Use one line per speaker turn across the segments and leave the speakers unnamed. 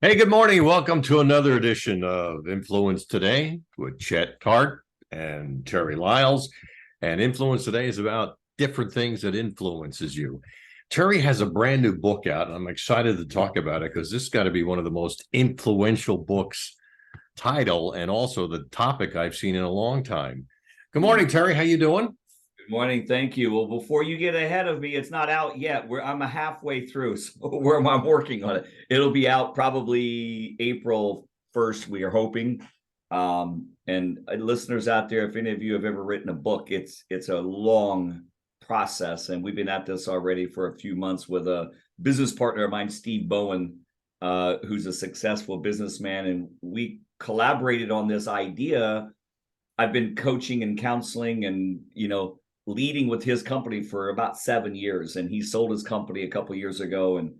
Hey, good morning. Welcome to another edition of Influence Today with Chet, Tart, and Terry Lyles. And Influence Today is about different things that influences you. Terry has a brand new book out, and I'm excited to talk about it because this has got to be one of the most influential books title and also the topic I've seen in a long time. Good morning, Terry. How you doing?
Good morning. Thank you. Well, before you get ahead of me, it's not out yet. I'm halfway through, so I'm working on it. It'll be out probably April 1st, we are hoping. And listeners out there, if any of you have ever written a book, it's a long process, and we've been at this already for a few months with a business partner of mine, Steve Bowen, who's a successful businessman, and we collaborated on this idea. I've been coaching and counseling and leading with his company for about 7 years, and he sold his company a couple of years ago, and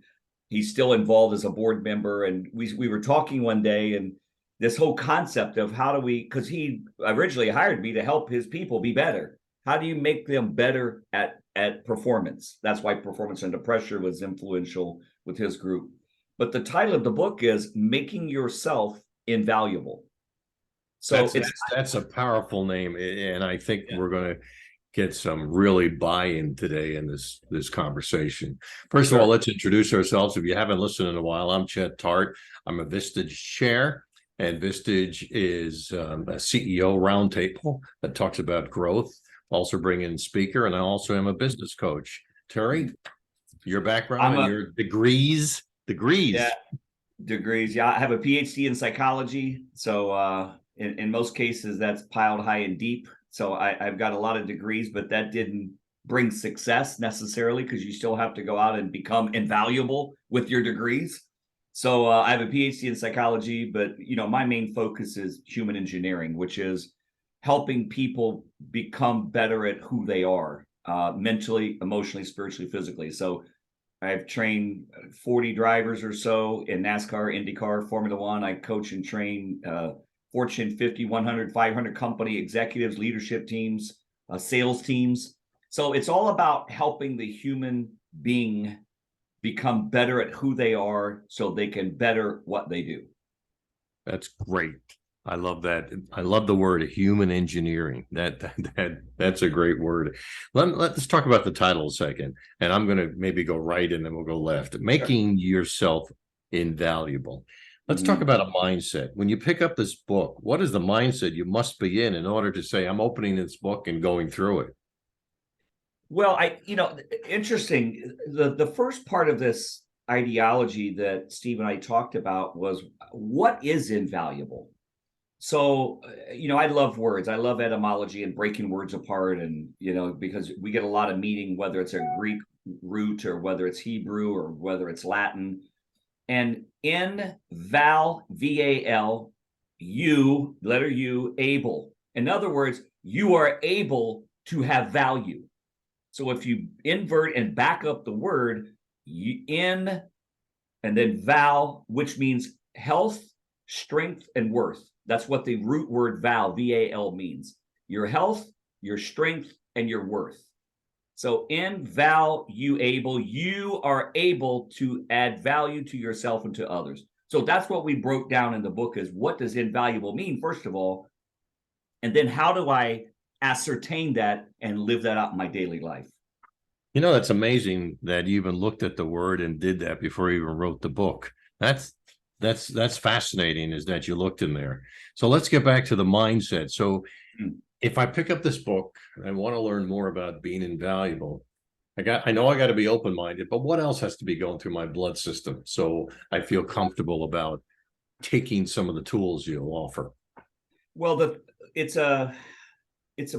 he's still involved as a board member. And we were talking one day, and this whole concept of how do we, because he originally hired me to help his people be better. How do you make them better at performance? That's why Performance Under Pressure was influential with his group. But the title of the book is Making Yourself Invaluable. So
That's a powerful name, and I think we're going to get some really buy-in today in this conversation. First of all, let's introduce ourselves. If you haven't listened in a while, I'm Chet Tart. I'm a Vistage chair, and Vistage is a CEO roundtable that talks about growth. Also bring in speaker, and I also am a business coach. Terry, your background and your degrees.
Yeah, degrees. Yeah, I have a PhD in psychology. So in most cases, that's piled high and deep. So I've got a lot of degrees, but that didn't bring success necessarily, because you still have to go out and become invaluable with your degrees. So I have a PhD in psychology, but my main focus is human engineering, which is helping people become better at who they are, mentally, emotionally, spiritually, physically. So I've trained 40 drivers or so in NASCAR, IndyCar, Formula One. I coach and train Fortune 50, 100, 500 company executives, leadership teams, sales teams. So it's all about helping the human being become better at who they are so they can better what they do.
That's great. I love that. I love the word human engineering. That's a great word. Let's talk about the title a second. And I'm going to maybe go right and then we'll go left. Making yourself invaluable. Let's talk about a mindset. When you pick up this book, what is the mindset you must be in order to say, I'm opening this book and going through it?
Well, interesting. The first part of this ideology that Steve and I talked about was, what is invaluable? So, I love words. I love etymology and breaking words apart. And, because we get a lot of meaning, whether it's a Greek root or whether it's Hebrew or whether it's Latin. And V-A-L, you, letter U, able. In other words, you are able to have value. So if you invert and back up the word, in, and then val, which means health, strength, and worth. That's what the root word val, V-A-L, means. Your health, your strength, and your worth. So invaluable, you are able to add value to yourself and to others. So that's what we broke down in the book, is what does invaluable mean, first of all? And then how do I ascertain that and live that out in my daily life?
That's amazing that you even looked at the word and did that before you even wrote the book. That's fascinating, is that you looked in there. So let's get back to the mindset. So if I pick up this book and I want to learn more about being invaluable, I know I got to be open-minded, but what else has to be going through my blood system so I feel comfortable about taking some of the tools you'll offer?
Well, it's a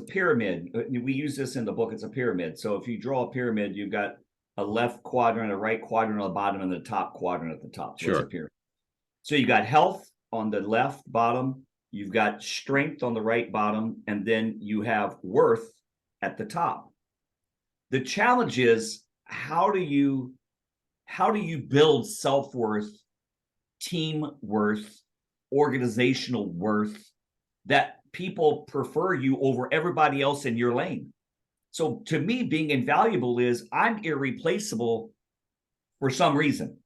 pyramid. We use this in the book. It's a pyramid. So if you draw a pyramid, you've got a left quadrant, a right quadrant on the bottom, and the top quadrant at the top. So
sure.
It's a pyramid. So you got health on the left bottom, you've got strength on the right bottom, and then you have worth at the top. The challenge is, how do you build self-worth, team worth, organizational worth, that people prefer you over everybody else in your lane? So to me, being invaluable is, I'm irreplaceable for some reason.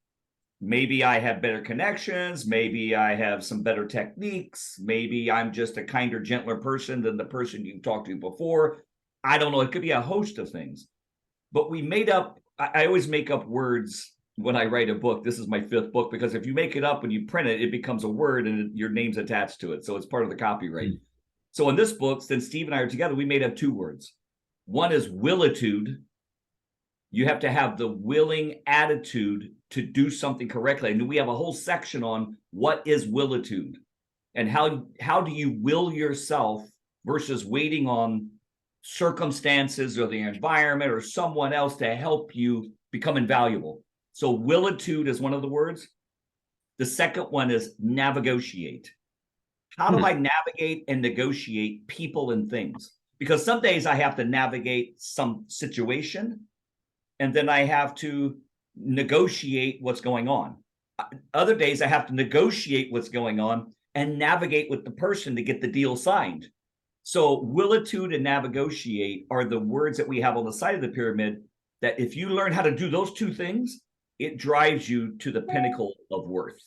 maybe I have better connections. Maybe I have some better techniques. Maybe I'm just a kinder, gentler person than the person you've talked to before. I don't know. It could be a host of things. But we made up, I always make up words when I write a book. This is my 5th book, because if you make it up when you print it, it becomes a word and your name's attached to it. So it's part of the copyright. Mm. So in this book, since Steve and I are together, we made up 2 words. One is willitude. You have to have the willing attitude to do something correctly. And we have a whole section on what is willitude and how do you will yourself versus waiting on circumstances or the environment or someone else to help you become invaluable. So willitude is one of the words. The second one is navigate. How do I navigate and negotiate people and things? Because some days I have to navigate some situation, and then I have to negotiate what's going on. Other days I have to negotiate what's going on and navigate with the person to get the deal signed. So willitude and navigate are the words that we have on the side of the pyramid, that if you learn how to do those 2 things, it drives you to the pinnacle of worth.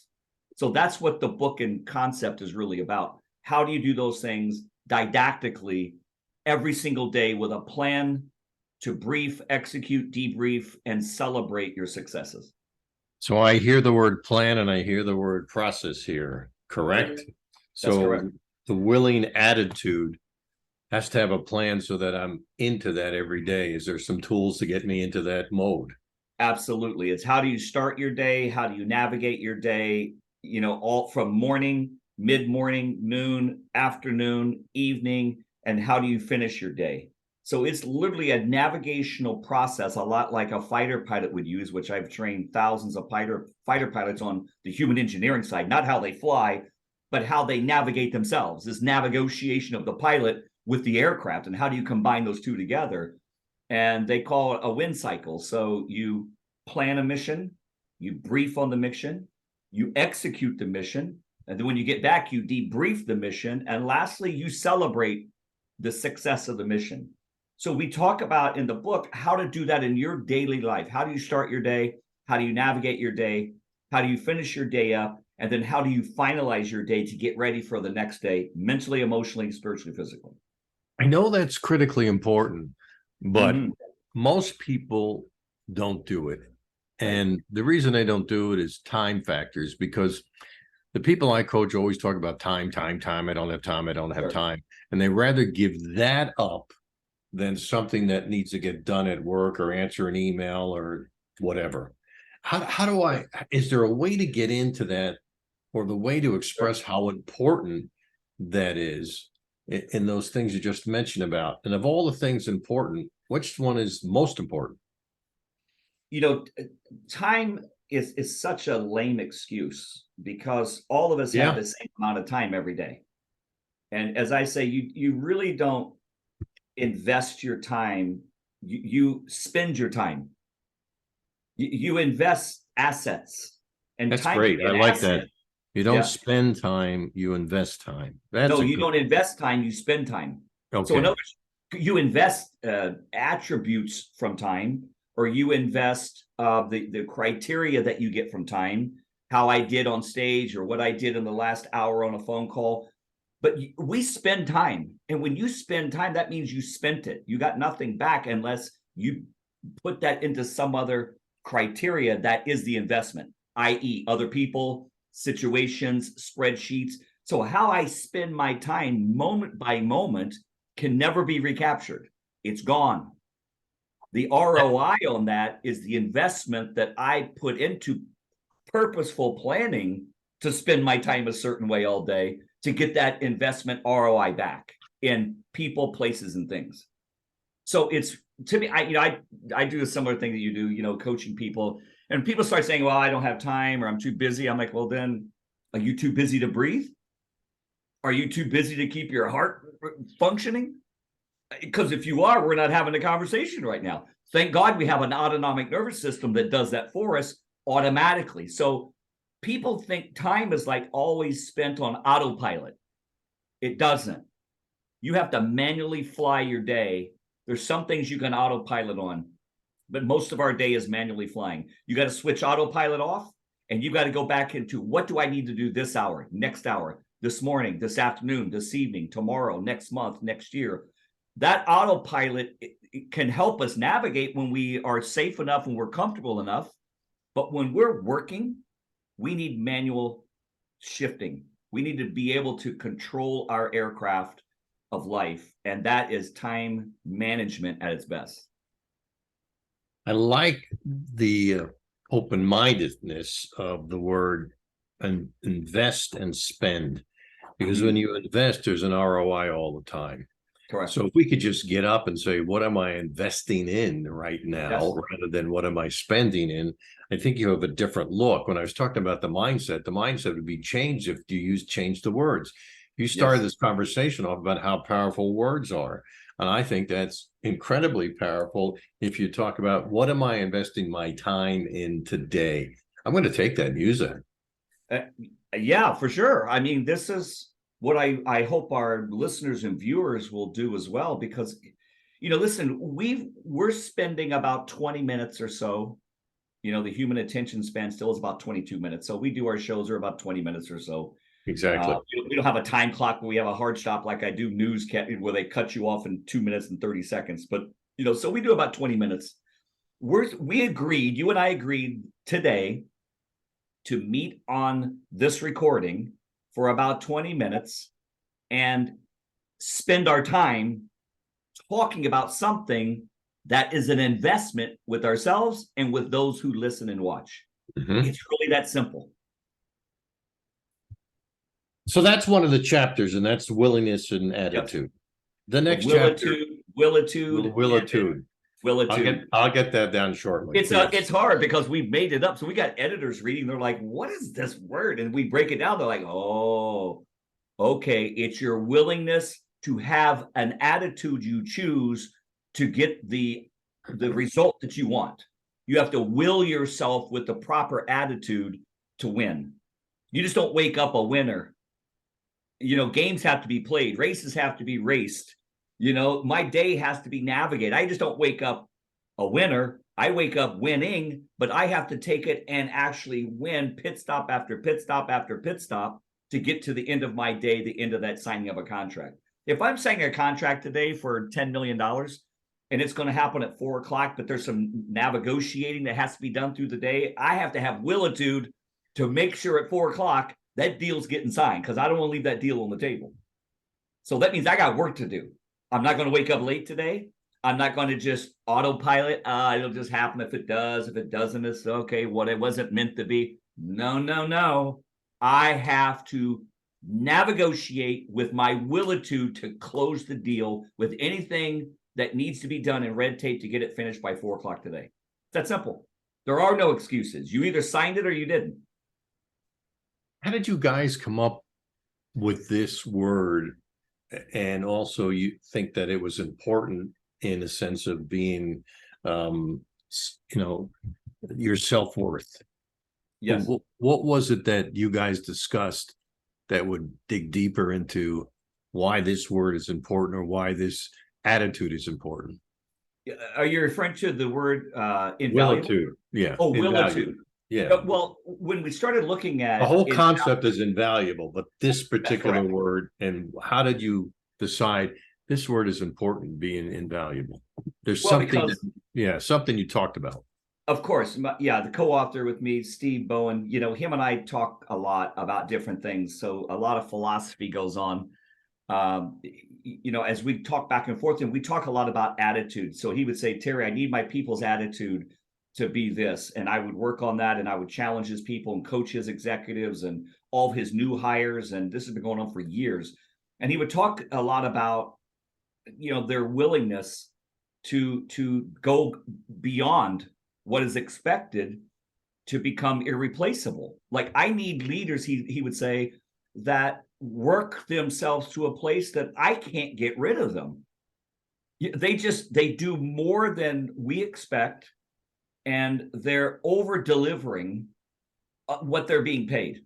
So that's what the book and concept is really about. How do you do those things didactically every single day with a plan to brief, execute, debrief, and celebrate your successes?
So I hear the word plan and I hear the word process here, correct?
That's correct.
The willing attitude has to have a plan so that I'm into that every day. Is there some tools to get me into that mode?
Absolutely. It's how do you start your day? How do you navigate your day? You know, all from morning, mid-morning, noon, afternoon, evening, and how do you finish your day? So it's literally a navigational process, a lot like a fighter pilot would use, which I've trained thousands of fighter pilots on the human engineering side, not how they fly, but how they navigate themselves, this navigation of the pilot with the aircraft, and how do you combine those 2 together? And they call it a win cycle. So you plan a mission, you brief on the mission, you execute the mission, and then when you get back, you debrief the mission, and lastly, you celebrate the success of the mission. So we talk about in the book how to do that in your daily life. How do you start your day? How do you navigate your day? How do you finish your day up? And then how do you finalize your day to get ready for the next day, mentally, emotionally, spiritually, physically?
I know that's critically important, but most people don't do it. And the reason they don't do it is time factors, because the people I coach always talk about time. I don't have time. I don't have time. And they rather give that up than something that needs to get done at work or answer an email or whatever. How do I, is there a way to get into that, or the way to express how important that is in those things you just mentioned about? And of all the things important, which one is most important?
You know, time is such a lame excuse, because all of us have the same amount of time every day. And as I say, you really don't invest your time. You spend your time. You invest assets. And
that's
time
great. I like
asset.
that. You don't spend time, you invest time.
No, you don't invest time, you spend time.
Okay.
So in other words, you invest attributes from time, or you invest the criteria that you get from time, how I did on stage or what I did in the last hour on a phone call. But we spend time. And when you spend time, that means you spent it. You got nothing back unless you put that into some other criteria that is the investment, i.e. other people, situations, spreadsheets. So how I spend my time moment by moment can never be recaptured. It's gone. The ROI on that is the investment that I put into purposeful planning to spend my time a certain way all day to get that investment ROI back in people, places, and things. So it's, to me, I do a similar thing that you do, coaching people, and people start saying, well, I don't have time, or I'm too busy. I'm like, well, then are you too busy to breathe? Are you too busy to keep your heart functioning? Because if you are, we're not having a conversation right now. Thank God we have an autonomic nervous system that does that for us automatically. So people think time is like always spent on autopilot. It doesn't. You have to manually fly your day. There's some things you can autopilot on, but most of our day is manually flying. You got to switch autopilot off, And you got to go back into, what do I need to do this hour, next hour, this morning, this afternoon, this evening, tomorrow, next month, next year. That autopilot can help us navigate when we are safe enough and we're comfortable enough. But when we're working, we need manual shifting. We need to be able to control our aircraft of life. And that is time management at its best.
I like the open-mindedness of the word and invest and spend, because when you invest, there's an ROI all the time.
Correct.
So if we could just get up and say, what am I investing in right now,
Yes.
rather than what am I spending in, I think you have a different look. When I was talking about the mindset would be changed if you change the words. You started this conversation off about how powerful words are. And I think that's incredibly powerful if you talk about, what am I investing my time in today? I'm going to take that and use that.
Yeah, for sure. I mean, this is what I hope our listeners and viewers will do as well, because, listen, we're spending about 20 minutes or so. The human attention span still is about 22 minutes. So we do our shows are about 20 minutes or so.
Exactly.
We don't have a time clock where we have a hard stop like I do news where they cut you off in 2 minutes and 30 seconds. But, so we do about 20 minutes. You and I agreed today to meet on this recording for about 20 minutes and spend our time talking about something that is an investment with ourselves and with those who listen and watch. It's really that simple.
So that's one of the chapters, and that's willingness and attitude. Yep. The next chapter, willitude. I'll get that down shortly.
It's hard because we've made it up. So we got editors reading. They're like, what is this word? And we break it down. They're like, oh, okay. It's your willingness to have an attitude you choose to get the result that you want. You have to will yourself with the proper attitude to win. You just don't wake up a winner. Games have to be played. Races have to be raced. My day has to be navigated. I just don't wake up a winner. I wake up winning, but I have to take it and actually win pit stop after pit stop after pit stop to get to the end of my day, the end of that signing of a contract. If I'm signing a contract today for $10 million and it's going to happen at 4:00, but there's some negotiating that has to be done through the day, I have to have willitude to make sure at 4:00 that deal's getting signed, because I don't want to leave that deal on the table. So that means I got work to do. I'm not going to wake up late today. I'm not going to just autopilot. It'll just happen if it does. If it doesn't, it's okay. What it wasn't meant to be. No. I have to negotiate with my willitude to close the deal with anything that needs to be done in red tape to get it finished by 4:00 today. It's that simple. There are no excuses. You either signed it or you didn't.
How did you guys come up with this word? And also, you think that it was important in a sense of being, your self-worth.
Yes.
What was it that you guys discussed that would dig deeper into why this word is important, or why this attitude is important?
Are you referring to the word invaluable?
Willitude. Yeah.
Oh, willitude.
Yeah.
Well, when we started looking at
the whole concept is invaluable, but this particular word, and how did you decide this word is important, being invaluable? There's something you talked about.
Of course. The co-author with me, Steve Bowen, him and I talk a lot about different things. So a lot of philosophy goes on. As we talk back and forth, and we talk a lot about attitude. So he would say, Terry, I need my people's attitude to be this. And I would work on that, and I would challenge his people and coach his executives and all of his new hires. And this has been going on for years. And he would talk a lot about, their willingness to go beyond what is expected to become irreplaceable. Like, I need leaders, he would say, that work themselves to a place that I can't get rid of them. They do more than we expect, and they're over delivering what they're being paid.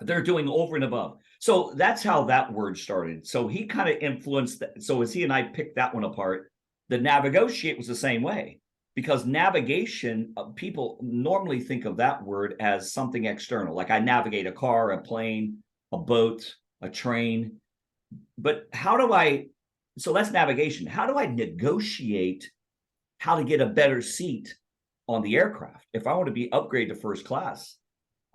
They're doing over and above. So that's how that word started. So he kind of influenced that. So as he and I picked that one apart, the negotiate was the same way. because navigation, people normally think of that word as something external. Like I navigate a car, a plane, a boat, a train. But so that's navigation. How do I negotiate how to get a better seat on the aircraft? If I want to be upgraded to first class,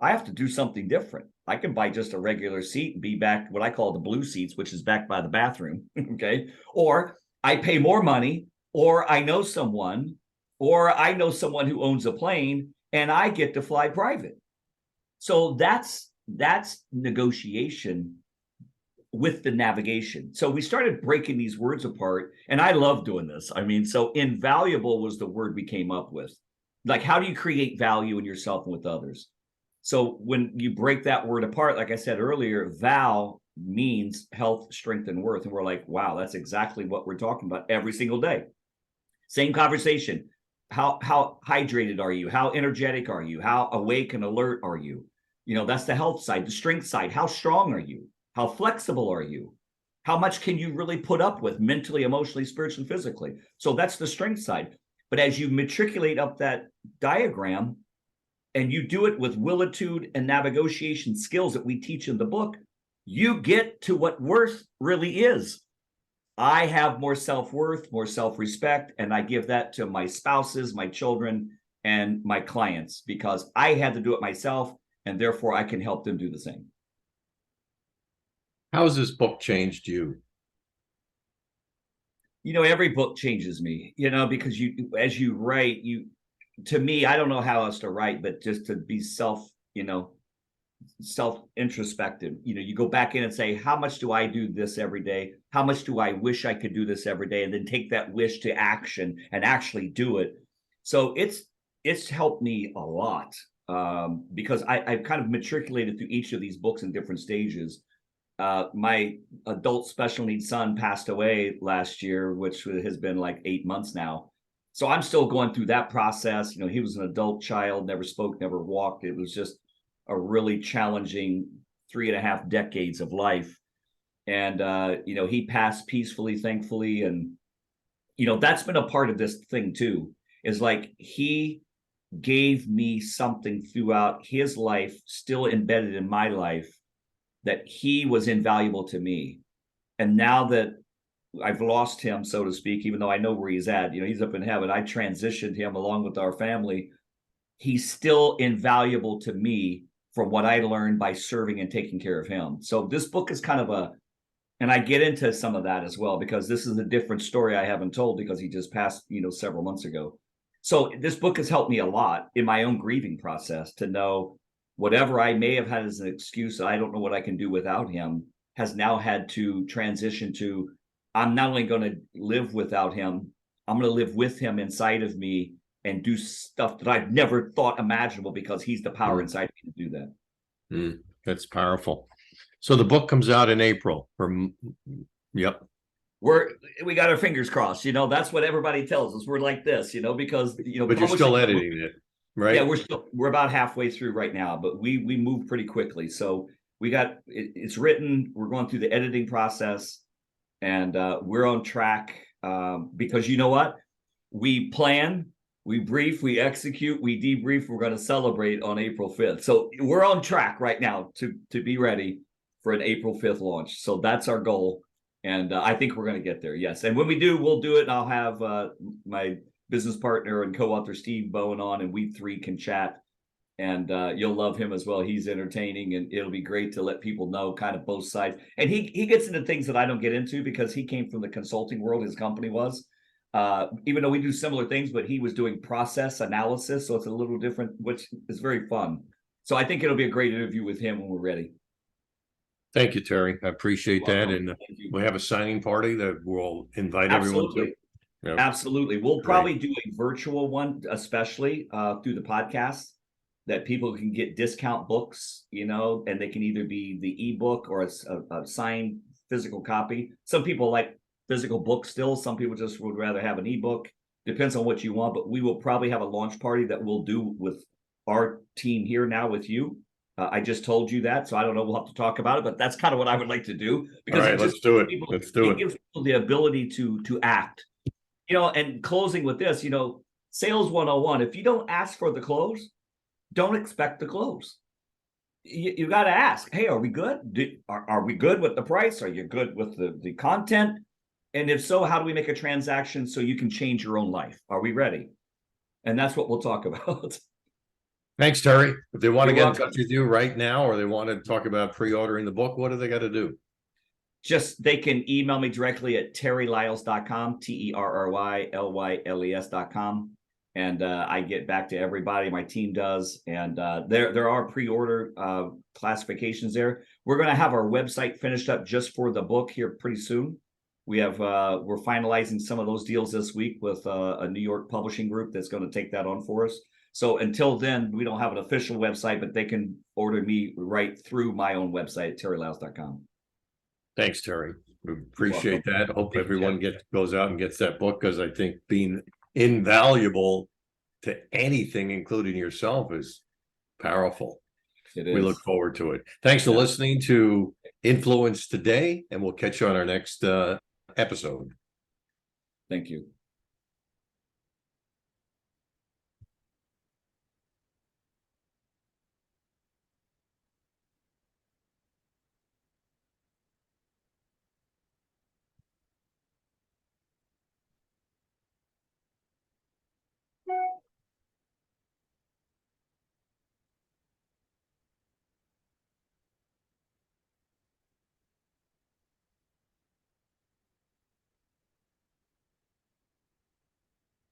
I have to do something different. I can buy just a regular seat and be back what I call the blue seats, which is back by the bathroom. Okay. Or I pay more money, or I know someone, who owns a plane and I get to fly private. So that's negotiation with the navigation. So we started breaking these words apart, and I love doing this. I mean, so invaluable was the word we came up with. Like, how do you create value in yourself and with others? So when you break that word apart, like I said earlier, val means health, strength, and worth. And we're like, wow, that's exactly what we're talking about every single day. Same conversation. How hydrated are you? How energetic are you? How awake and alert are you? You know, that's the health side. The strength side, how strong are you? How flexible are you? How much can you really put up with mentally, emotionally, spiritually, physically? So that's the strength side. But as you matriculate up that diagram, and you do it with willitude and negotiation skills that we teach in the book, you get to what worth really is. I have more self-worth, more self-respect, and I give that to my spouses, my children, and my clients because I had to do it myself, and therefore I can help them do the same.
How has this book changed you?
You know, every book changes me, you know, because as you write, to me, I don't know how else to write, but just to be self-introspective. You know, you go back in and say, how much do I do this every day? How much do I wish I could do this every day? And then take that wish to action and actually do it. So it's helped me a lot because I've kind of matriculated through each of these books in different stages. My adult special needs son passed away last year, which has been like 8 months now. So I'm still going through that process. You know, he was an adult child, never spoke, never walked. It was just a really challenging 3.5 decades of life. And, you know, he passed peacefully, thankfully. And, you know, that's been a part of this thing too, is like he gave me something throughout his life, still embedded in my life, that he was invaluable to me. And now that I've lost him, so to speak, even though I know where he's at, you know, he's up in heaven. I transitioned him along with our family. He's still invaluable to me from what I learned by serving and taking care of him. So this book is kind of and I get into some of that as well, because this is a different story I haven't told because he just passed, you know, several months ago. So this book has helped me a lot in my own grieving process to know whatever I may have had as an excuse, I don't know what I can do without him, has now had to transition to, I'm not only going to live without him, I'm going to live with him inside of me and do stuff that I've never thought imaginable because he's the power inside of me to do that.
That's powerful. So the book comes out in April. Yep.
We got our fingers crossed. You know, that's what everybody tells us. We're like this, you know, because, you know,
but you're still editing it, right?
Yeah, we're about halfway through right now, but we move pretty quickly. So it's written. We're going through the editing process, and we're on track because you know what? We plan, we brief, we execute, we debrief. We're going to celebrate on April 5th. So we're on track right now to be ready for an April 5th launch. So that's our goal. And I think we're going to get there. Yes. And when we do, we'll do it. And I'll have my business partner and co-author Steve Bowen on, and we three can chat. And you'll love him as well. He's entertaining, and it'll be great to let people know kind of both sides. And he gets into things that I don't get into because he came from the consulting world. His company was, even though we do similar things, but he was doing process analysis. So it's a little different, which is very fun. So I think it'll be a great interview with him when we're ready.
Thank you, Terry. I appreciate that. And we have a signing party that we'll invite everyone to.
Yep. Absolutely. We'll probably do a virtual one, especially through the podcast, that people can get discount books, you know, and they can either be the ebook or a signed physical copy. Some people like physical books still. Some people just would rather have an ebook. Depends on what you want, but we will probably have a launch party that we'll do with our team here now with you. I just told you that, so I don't know. We'll have to talk about it, but that's kind of what I would like to do. Because
all right, let's do it.
It gives people the ability to act. You know, and closing with this, you know, Sales 101. If you don't ask for the close, don't expect the close. You got to ask, hey, are we good? Are we good with the price? Are you good with the content? And if so, how do we make a transaction so you can change your own life? Are we ready? And that's what we'll talk about.
Thanks, Terry. If they want to
You're
get in
welcome.
touch with you right now, or they want to talk about pre-ordering the book, what do they got to do?
Just they can email me directly at terrylyles.com, TerryLyles.com. And I get back to everybody. My team does. And there are pre-order classifications there. We're going to have our website finished up just for the book here pretty soon. We have we're finalizing some of those deals this week with a New York publishing group that's going to take that on for us. So until then, we don't have an official website, but they can order me right through my own website, terrylyles.com.
Thanks, Terry. We appreciate that. Hope
Thank you,
everyone goes out and gets that book, because I think being invaluable to anything, including yourself, is powerful.
It is.
We look forward to it. Thanks for listening to Influence Today, and we'll catch you on our next episode.
Thank you.